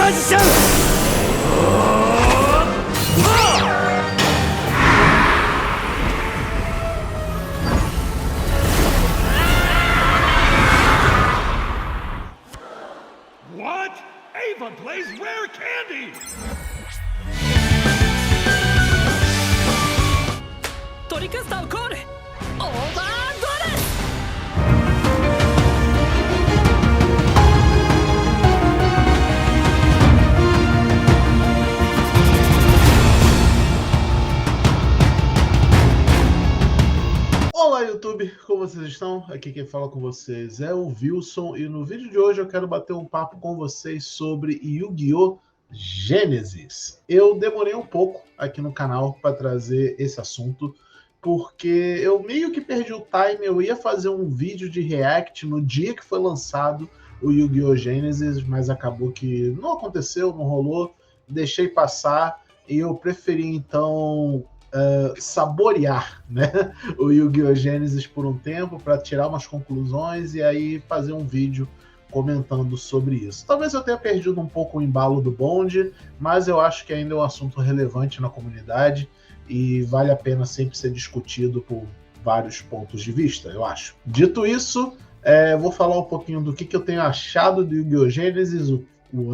What? Ava plays rare candy! Torikasta Okore! Overdress! Olá YouTube, como vocês estão? Aqui quem fala com vocês é o Wilson e no vídeo de hoje eu quero bater um papo com vocês sobre Yu-Gi-Oh! Genesis. Eu demorei um pouco aqui no canal para trazer esse assunto porque eu meio que perdi o time. Eu ia fazer um vídeo de react no dia que foi lançado o Yu-Gi-Oh! Genesis, mas acabou que não aconteceu, não rolou, deixei passar e eu preferi então saborear, né, o Yu-Gi-Oh! Genesis por um tempo para tirar umas conclusões e aí fazer um vídeo comentando sobre isso. Talvez eu tenha perdido um pouco o embalo do bonde, mas eu acho que ainda é um assunto relevante na comunidade e vale a pena sempre ser discutido por vários pontos de vista, eu acho. Dito isso, vou falar um pouquinho do que eu tenho achado do Yu-Gi-Oh! Genesis,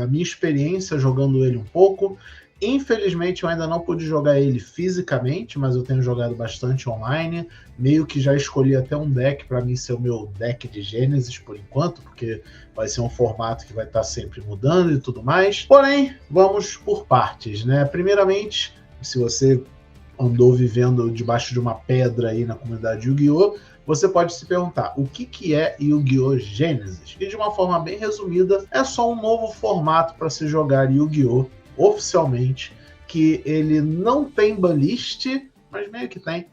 a minha experiência jogando ele um pouco. Infelizmente eu ainda não pude jogar ele fisicamente, mas eu tenho jogado bastante online, meio que já escolhi até um deck para mim ser o meu deck de Genesis por enquanto, porque vai ser um formato que vai estar sempre mudando e tudo mais. Porém, vamos por partes, né? Primeiramente, se você andou vivendo debaixo de uma pedra aí na comunidade Yu-Gi-Oh!, você pode se perguntar, o que é Yu-Gi-Oh! Genesis? E de uma forma bem resumida, é só um novo formato para se jogar Yu-Gi-Oh! Oficialmente, que ele não tem banlist, mas meio que tem.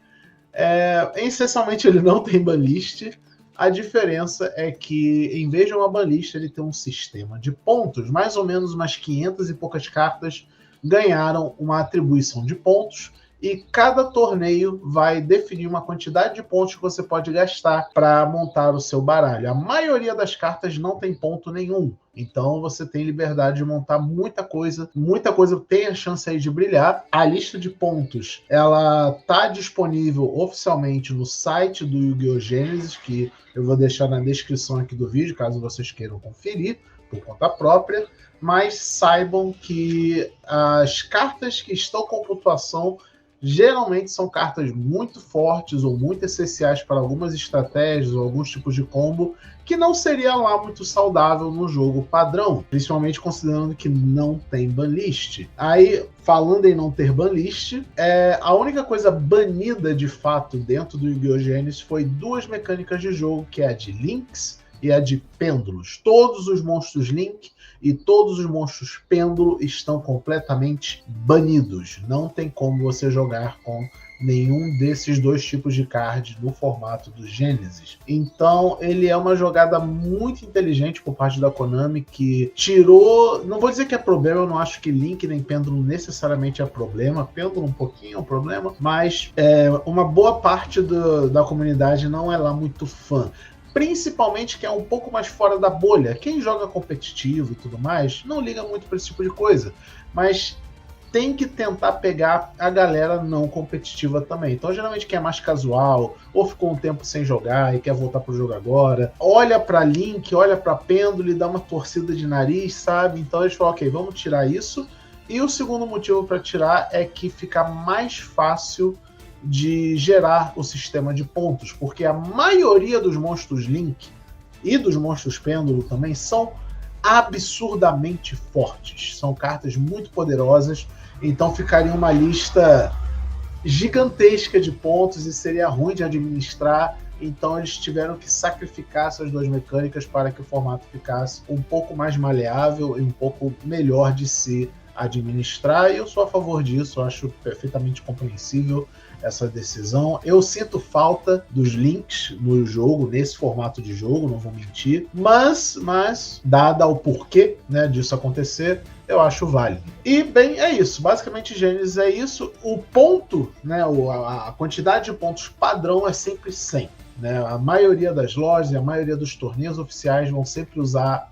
Essencialmente ele não tem banlist. A diferença é que, em vez de uma banlist, ele tem um sistema de pontos. Mais ou menos umas 500 e poucas cartas ganharam uma atribuição de pontos, e cada torneio vai definir uma quantidade de pontos que você pode gastar para montar o seu baralho. A maioria das cartas não tem ponto nenhum, então você tem liberdade de montar muita coisa tem a chance aí de brilhar. A lista de pontos, ela tá disponível oficialmente no site do Yu-Gi-Oh! Genesis, que eu vou deixar na descrição aqui do vídeo, caso vocês queiram conferir por conta própria, mas saibam que as cartas que estão com pontuação geralmente são cartas muito fortes ou muito essenciais para algumas estratégias ou alguns tipos de combo que não seria lá muito saudável no jogo padrão, principalmente considerando que não tem banlist. Aí, falando em não ter banlist, a única coisa banida de fato dentro do Yu-Gi-Oh! Genesis foi duas mecânicas de jogo, que é a de Links e a de Pêndulos. Todos os monstros Link e todos os monstros Pêndulo estão completamente banidos. Não tem como você jogar com nenhum desses dois tipos de card no formato do Genesis. Então ele é uma jogada muito inteligente por parte da Konami, que tirou, não vou dizer que é problema, eu não acho que Link nem Pêndulo necessariamente é problema, Pêndulo um pouquinho é um problema, mas uma boa parte da comunidade não é lá muito fã. Principalmente quem é um pouco mais fora da bolha. Quem joga competitivo e tudo mais, não liga muito para esse tipo de coisa. Mas tem que tentar pegar a galera não competitiva também. Então, geralmente, quem é mais casual, ou ficou um tempo sem jogar e quer voltar pro jogo agora, olha para Link, olha para Pêndulo e dá uma torcida de nariz, sabe? Então, eles falam, ok, vamos tirar isso. E o segundo motivo para tirar é que fica mais fácil de gerar o sistema de pontos, porque a maioria dos monstros Link e dos monstros Pêndulo também são absurdamente fortes, são cartas muito poderosas, então ficaria uma lista gigantesca de pontos e seria ruim de administrar. Então eles tiveram que sacrificar essas duas mecânicas para que o formato ficasse um pouco mais maleável e um pouco melhor de se administrar, e eu sou a favor disso, eu acho perfeitamente compreensível essa decisão. Eu sinto falta dos links no jogo, nesse formato de jogo, não vou mentir, mas dada o porquê, né, disso acontecer, eu acho válido. E, bem, é isso. Basicamente, Genesis é isso. O ponto, né, a quantidade de pontos padrão é sempre 100. Né? A maioria das lojas e a maioria dos torneios oficiais vão sempre usar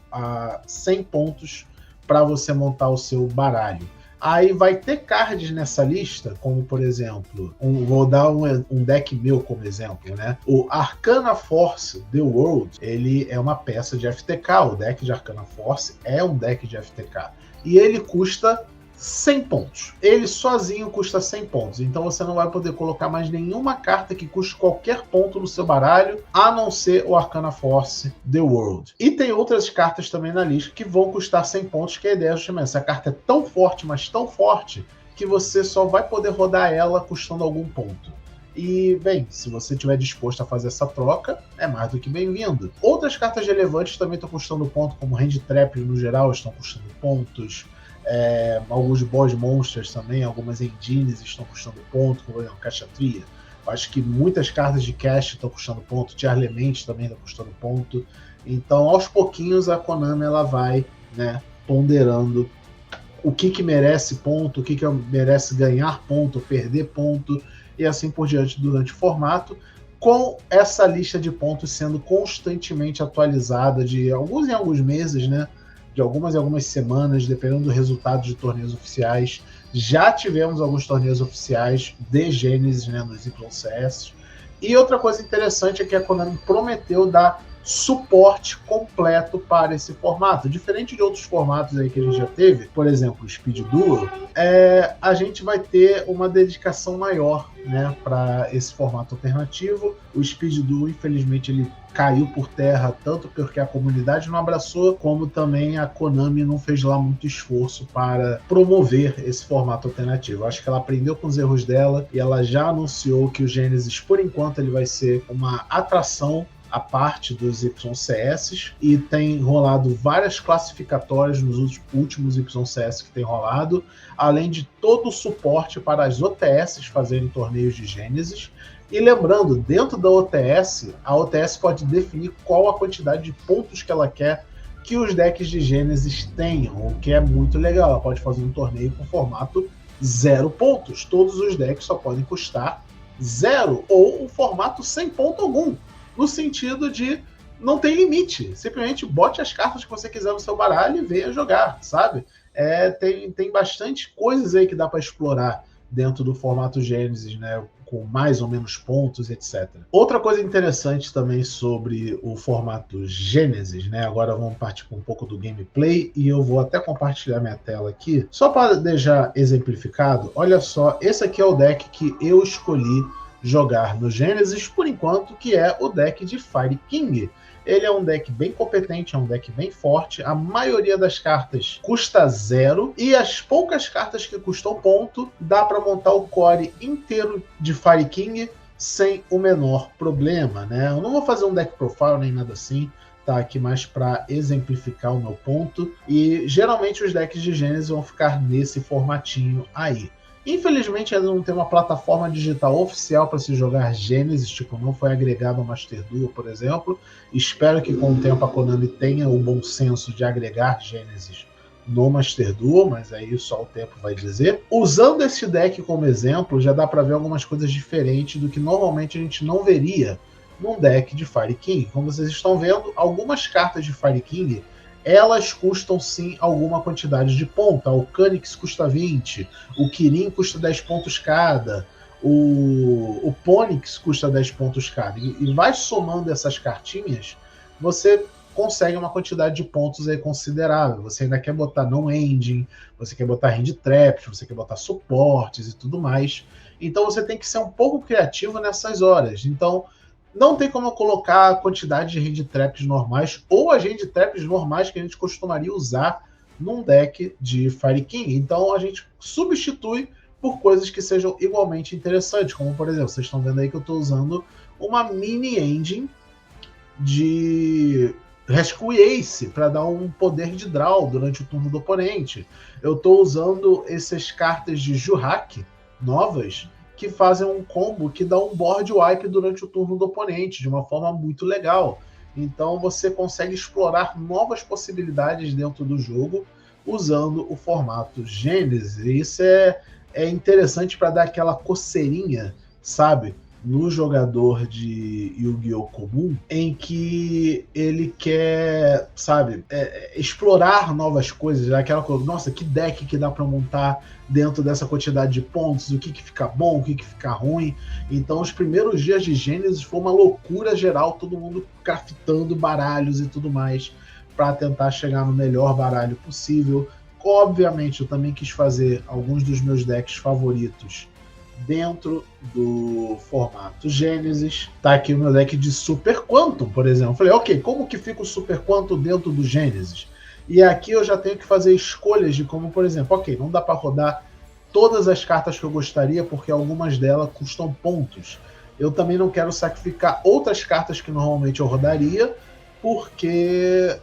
100 pontos para você montar o seu baralho. Aí vai ter cards nessa lista, como por exemplo, vou dar um deck meu como exemplo, né? O Arcana Force The World, ele é uma peça de FTK, o deck de Arcana Force é um deck de FTK. E ele custa 100 pontos. Ele sozinho custa 100 pontos. Então você não vai poder colocar mais nenhuma carta que custe qualquer ponto no seu baralho, a não ser o Arcana Force The World. E tem outras cartas também na lista que vão custar 100 pontos, que a ideia é justamente essa carta é tão forte, mas tão forte, que você só vai poder rodar ela custando algum ponto. E, bem, se você estiver disposto a fazer essa troca, é mais do que bem-vindo. Outras cartas relevantes também estão custando ponto, como Hand Trap no geral estão custando pontos. Alguns boss monsters também, algumas engines estão custando ponto, como a Caxatria. Acho que muitas cartas de cash estão custando ponto, Tier Element também está custando ponto. Então, aos pouquinhos, a Konami ela vai, né, ponderando o que merece ponto, o que merece ganhar ponto, perder ponto, e assim por diante durante o formato, com essa lista de pontos sendo constantemente atualizada de alguns em alguns meses, né? De algumas em algumas semanas, dependendo do resultado de torneios oficiais. Já tivemos alguns torneios oficiais de Genesis, né, nos YCS. E outra coisa interessante é que a Konami prometeu dar suporte completo para esse formato. Diferente de outros formatos aí que a gente já teve, por exemplo, o Speed Duel, a gente vai ter uma dedicação maior, né, para esse formato alternativo. O Speed Duel, infelizmente, ele caiu por terra, tanto porque a comunidade não abraçou, como também a Konami não fez lá muito esforço para promover esse formato alternativo. Acho que ela aprendeu com os erros dela e ela já anunciou que o Genesis, por enquanto, ele vai ser uma atração a parte dos YCS, e tem rolado várias classificatórias nos últimos YCS que tem rolado, além de todo o suporte para as OTS fazerem torneios de Genesis. E lembrando, dentro da OTS, a OTS pode definir qual a quantidade de pontos que ela quer que os decks de Genesis tenham, o que é muito legal. Ela pode fazer um torneio com formato 0 pontos. Todos os decks só podem custar 0, ou um formato sem ponto algum, no sentido de não tem limite. Simplesmente bote as cartas que você quiser no seu baralho e venha jogar, sabe? Tem bastante coisas aí que dá para explorar dentro do formato Genesis, né? Com mais ou menos pontos, etc. Outra coisa interessante também sobre o formato Genesis, né? Agora vamos partir com um pouco do gameplay, e eu vou até compartilhar minha tela aqui, só para deixar exemplificado. Olha só, esse aqui é o deck que eu escolhi jogar no Genesis, por enquanto, que é o deck de Fire King. Ele é um deck bem competente, é um deck bem forte. A maioria das cartas custa 0, e as poucas cartas que custam ponto, dá para montar o core inteiro de Fire King sem o menor problema, né? Eu não vou fazer um deck profile nem nada assim, tá aqui mais para exemplificar o meu ponto. E geralmente os decks de Genesis vão ficar nesse formatinho aí. Infelizmente ainda não tem uma plataforma digital oficial para se jogar Genesis, tipo, não foi agregado ao Master Duel, por exemplo. Espero que com o tempo a Konami tenha o bom senso de agregar Genesis no Master Duel, mas aí só o tempo vai dizer. Usando esse deck como exemplo, já dá para ver algumas coisas diferentes do que normalmente a gente não veria num deck de Fire King. Como vocês estão vendo, algumas cartas de Fire King, elas custam sim alguma quantidade de ponto. O Canix custa 20, o Kirin custa 10 pontos cada, o Ponix custa 10 pontos cada. E vai somando essas cartinhas, você consegue uma quantidade de pontos aí considerável. Você ainda quer botar non-engine, você quer botar hand traps, você quer botar suportes e tudo mais. Então você tem que ser um pouco criativo nessas horas. Então não tem como eu colocar a quantidade de hand traps normais ou as hand traps normais que a gente costumaria usar num deck de Fire King. Então a gente substitui por coisas que sejam igualmente interessantes, como por exemplo, vocês estão vendo aí que eu estou usando uma mini engine de Rescue Ace para dar um poder de draw durante o turno do oponente. Eu estou usando essas cartas de Juhak novas que fazem um combo que dá um board wipe durante o turno do oponente, de uma forma muito legal. Então você consegue explorar novas possibilidades dentro do jogo usando o formato Genesis. Isso é interessante para dar aquela coceirinha, sabe? no jogador de Yu-Gi-Oh! Comum, em que ele quer, sabe, explorar novas coisas, aquela coisa, nossa, que deck que dá para montar dentro dessa quantidade de pontos, o que fica bom, o que fica ruim. Então os primeiros dias de Gênesis foi uma loucura geral, todo mundo craftando baralhos e tudo mais, para tentar chegar no melhor baralho possível. Obviamente, eu também quis fazer alguns dos meus decks favoritos dentro do formato Gênesis. Tá aqui o meu deck de Super Quantum, por exemplo. Falei, ok, como que fica o Super Quantum dentro do Gênesis? E aqui eu já tenho que fazer escolhas de como, por exemplo, ok, não dá para rodar todas as cartas que eu gostaria, porque algumas delas custam pontos. Eu também não quero sacrificar outras cartas que normalmente eu rodaria, porque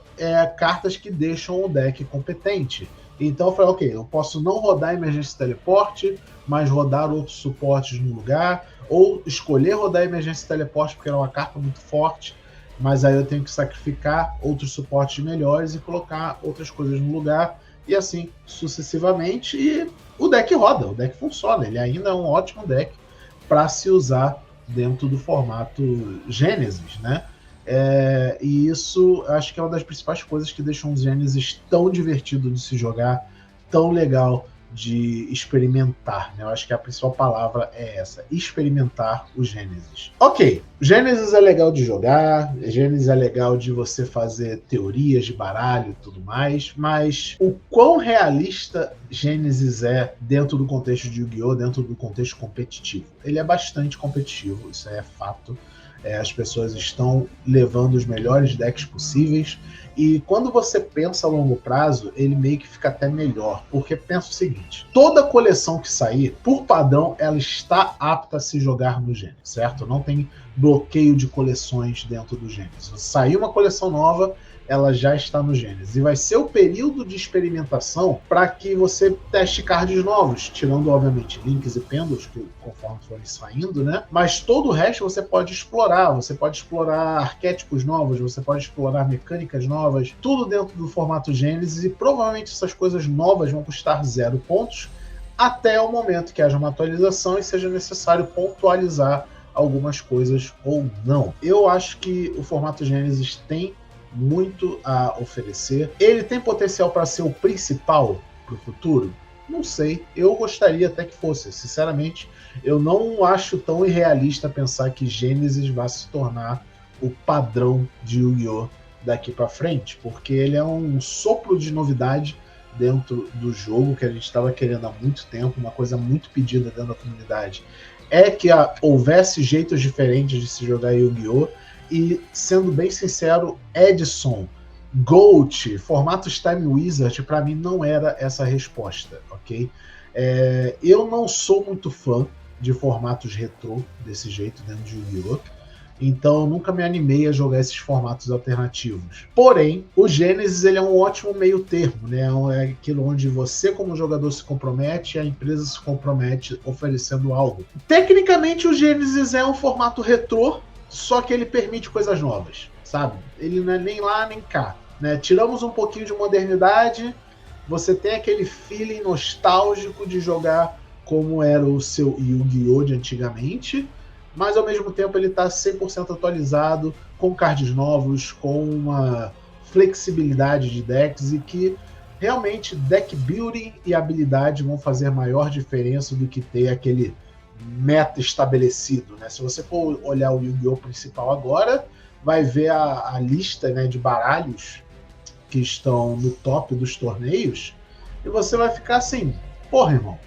cartas que deixam o deck competente. Então eu falei, ok, eu posso não rodar Emergência Teleporte, mas rodar outros suportes no lugar, ou escolher rodar Emergência Teleporte porque é uma carta muito forte, mas aí eu tenho que sacrificar outros suportes melhores e colocar outras coisas no lugar, e assim sucessivamente, e o deck roda, o deck funciona, ele ainda é um ótimo deck para se usar dentro do formato Gênesis, né? E isso acho que é uma das principais coisas que deixam o Gênesis tão divertido de se jogar, tão legal de experimentar, né? Eu acho que a principal palavra é essa, experimentar o Gênesis. Ok, Gênesis é legal de jogar, Gênesis é legal de você fazer teorias de baralho e tudo mais, mas o quão realista Gênesis é dentro do contexto de Yu-Gi-Oh!, dentro do contexto competitivo? Ele é bastante competitivo, isso é fato. As pessoas estão levando os melhores decks possíveis, e quando você pensa a longo prazo, ele meio que fica até melhor, porque pensa o seguinte, toda coleção que sair, por padrão, ela está apta a se jogar no Gênesis, certo? Não tem bloqueio de coleções dentro do Gênesis. Saiu uma coleção nova, ela já está no Gênesis. E vai ser o período de experimentação para que você teste cards novos, tirando, obviamente, links e pêndulos, que conforme forem saindo, né? Mas todo o resto você pode explorar. Você pode explorar arquétipos novos, você pode explorar mecânicas novas, tudo dentro do formato Gênesis, e provavelmente essas coisas novas vão custar 0 pontos, até o momento que haja uma atualização e seja necessário pontualizar algumas coisas ou não. Eu acho que o formato Gênesis tem muito a oferecer. Ele tem potencial para ser o principal para o futuro? Não sei. Eu gostaria até que fosse. Sinceramente, eu não acho tão irrealista pensar que Gênesis vai se tornar o padrão de Yu-Gi-Oh! Daqui para frente, porque ele é um sopro de novidade dentro do jogo que a gente estava querendo há muito tempo, uma coisa muito pedida dentro da comunidade, é que houvesse jeitos diferentes de se jogar Yu-Gi-Oh! E, sendo bem sincero, Edson, Gold, formatos Time Wizard, para mim não era essa a resposta, ok? Eu não sou muito fã de formatos retrô desse jeito dentro de Yu-Gi-Oh! Então eu nunca me animei a jogar esses formatos alternativos. Porém, o Gênesis ele é um ótimo meio termo, né? É aquilo onde você como jogador se compromete e a empresa se compromete oferecendo algo. Tecnicamente o Gênesis é um formato retrô, só que ele permite coisas novas, sabe? Ele não é nem lá nem cá, né? Tiramos um pouquinho de modernidade, você tem aquele feeling nostálgico de jogar como era o seu Yu-Gi-Oh! De antigamente, mas ao mesmo tempo ele está 100% atualizado, com cards novos, com uma flexibilidade de decks, e que realmente deck building e habilidade vão fazer maior diferença do que ter aquele meta estabelecido, né? Se você for olhar o Yu-Gi-Oh! Principal agora, vai ver a lista, né, de baralhos que estão no top dos torneios, e você vai ficar assim, porra, irmão,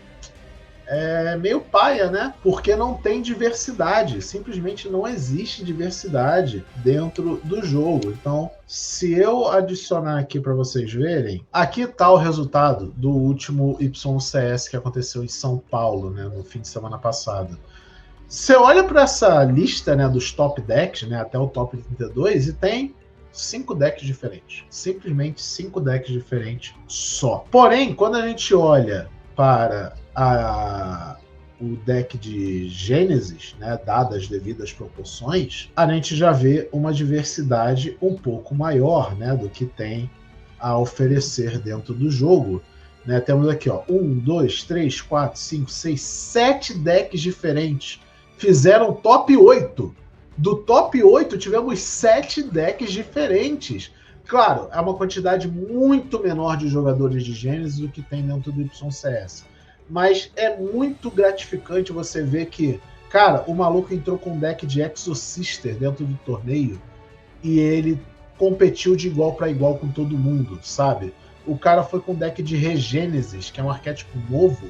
é meio paia, né? Porque não tem diversidade, simplesmente não existe diversidade dentro do jogo. Então, se eu adicionar aqui para vocês verem, aqui está o resultado do último YCS que aconteceu em São Paulo, né, no fim de semana passado. Você olha para essa lista, né, dos top decks, né, até o top 32, e tem 5 decks diferentes. Simplesmente 5 decks diferentes só. Porém, quando a gente olha para o deck de Gênesis, né, dadas as devidas proporções, a gente já vê uma diversidade um pouco maior, né, do que tem a oferecer dentro do jogo. Né? Temos aqui, ó, 1, 2, 3, 4, 5, 6, 7 decks diferentes fizeram top 8. Do top 8 tivemos 7 decks diferentes. Claro, é uma quantidade muito menor de jogadores de Genesis do que tem dentro do YCS. Mas é muito gratificante você ver que, cara, o maluco entrou com um deck de Exorcister dentro do torneio e ele competiu de igual para igual com todo mundo, sabe? O cara foi com um deck de Regênesis, que é um arquétipo novo,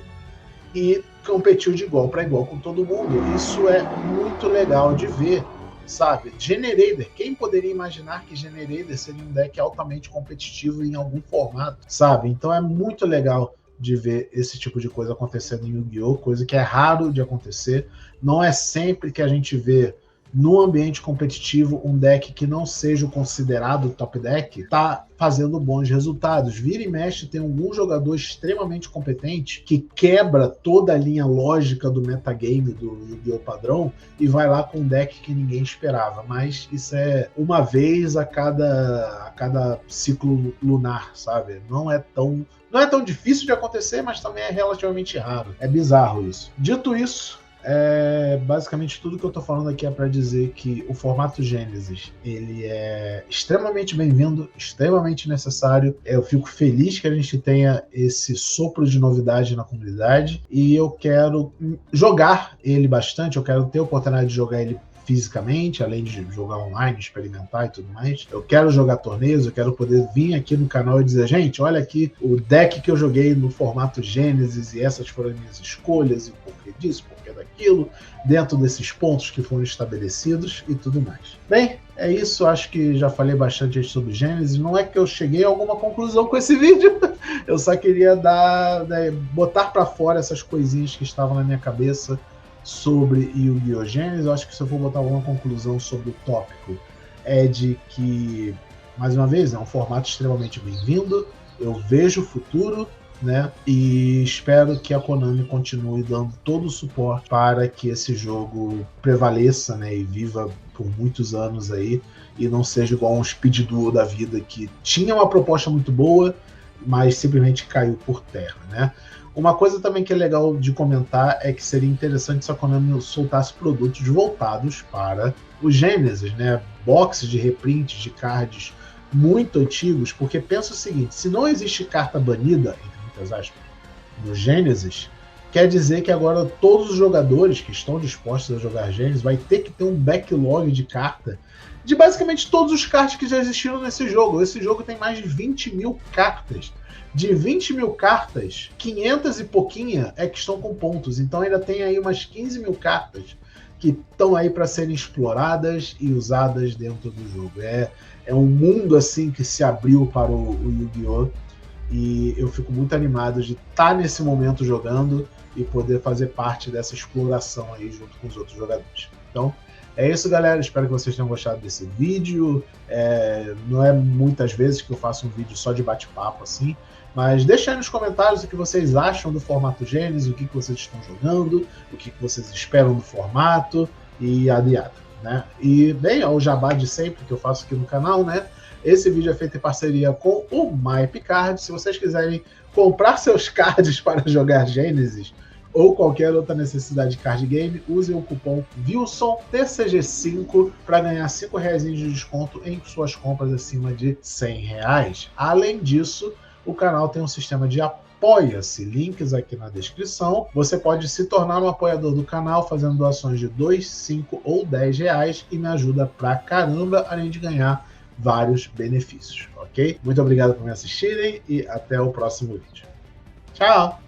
e competiu de igual para igual com todo mundo. Isso é muito legal de ver, sabe? Generator, quem poderia imaginar que Generator seria um deck altamente competitivo em algum formato, sabe? Então é muito legal de ver esse tipo de coisa acontecendo em Yu-Gi-Oh!, coisa que é raro de acontecer. Não é sempre que a gente vê no ambiente competitivo um deck que não seja considerado top deck tá fazendo bons resultados. Vira e mexe tem algum jogador extremamente competente que quebra toda a linha lógica do metagame do Yu-Gi-Oh! Padrão e vai lá com um deck que ninguém esperava. Mas isso é uma vez a cada ciclo lunar, sabe? Não é tão difícil de acontecer, mas também é relativamente raro. É bizarro isso. Dito isso, basicamente tudo que eu tô falando aqui é para dizer que o formato Genesis, ele é extremamente bem-vindo, extremamente necessário. Eu fico feliz que a gente tenha esse sopro de novidade na comunidade e eu quero jogar ele bastante, eu quero ter a oportunidade de jogar ele fisicamente, além de jogar online, experimentar e tudo mais. Eu quero jogar torneios, eu quero poder vir aqui no canal e dizer, gente, olha aqui o deck que eu joguei no formato Genesis e essas foram as minhas escolhas e o porquê disso, o porquê daquilo, dentro desses pontos que foram estabelecidos e tudo mais. Bem, é isso, acho que já falei bastante sobre Genesis. Não é que eu cheguei a alguma conclusão com esse vídeo, eu só queria botar para fora essas coisinhas que estavam na minha cabeça sobre Yu-Gi-Oh! Genesis. Eu acho que se eu for botar alguma conclusão sobre o tópico é de que, mais uma vez, é um formato extremamente bem-vindo, eu vejo o futuro, né, e espero que a Konami continue dando todo o suporte para que esse jogo prevaleça, né, e viva por muitos anos aí, e não seja igual um Speed Duel da vida que tinha uma proposta muito boa, mas simplesmente caiu por terra, né. Uma coisa também que é legal de comentar é que seria interessante se a Konami soltasse produtos voltados para o Genesis, né? Boxes de reprints de cards muito antigos, porque pensa o seguinte, se não existe carta banida, entre muitas aspas, no Genesis, quer dizer que agora todos os jogadores que estão dispostos a jogar Genesis vai ter que ter um backlog de carta de basicamente todos os cards que já existiram nesse jogo. Esse jogo tem mais de 20 mil cartas. De 20 mil cartas, 500 e pouquinha é que estão com pontos. Então ainda tem aí umas 15 mil cartas que estão aí para serem exploradas e usadas dentro do jogo. É um mundo assim que se abriu para o Yu-Gi-Oh! E eu fico muito animado de estar nesse momento jogando e poder fazer parte dessa exploração aí junto com os outros jogadores. Então, é isso, galera. Espero que vocês tenham gostado desse vídeo. Não é muitas vezes que eu faço um vídeo só de bate-papo assim, mas deixa aí nos comentários o que vocês acham do formato Genesis, o que vocês estão jogando, o que vocês esperam do formato e adiada, né? E, bem, é o jabá de sempre que eu faço aqui no canal, né? Esse vídeo é feito em parceria com o MyPicard. Se vocês quiserem comprar seus cards para jogar Genesis ou qualquer outra necessidade de card game, usem o cupom WILSONTCG5 para ganhar R$5 de desconto em suas compras acima de R$100. Além disso, o canal tem um sistema de Apoia-se, links aqui na descrição. Você pode se tornar um apoiador do canal fazendo doações de R$2, R$5 ou R$10 e me ajuda pra caramba, além de ganhar vários benefícios, ok? Muito obrigado por me assistirem e até o próximo vídeo. Tchau!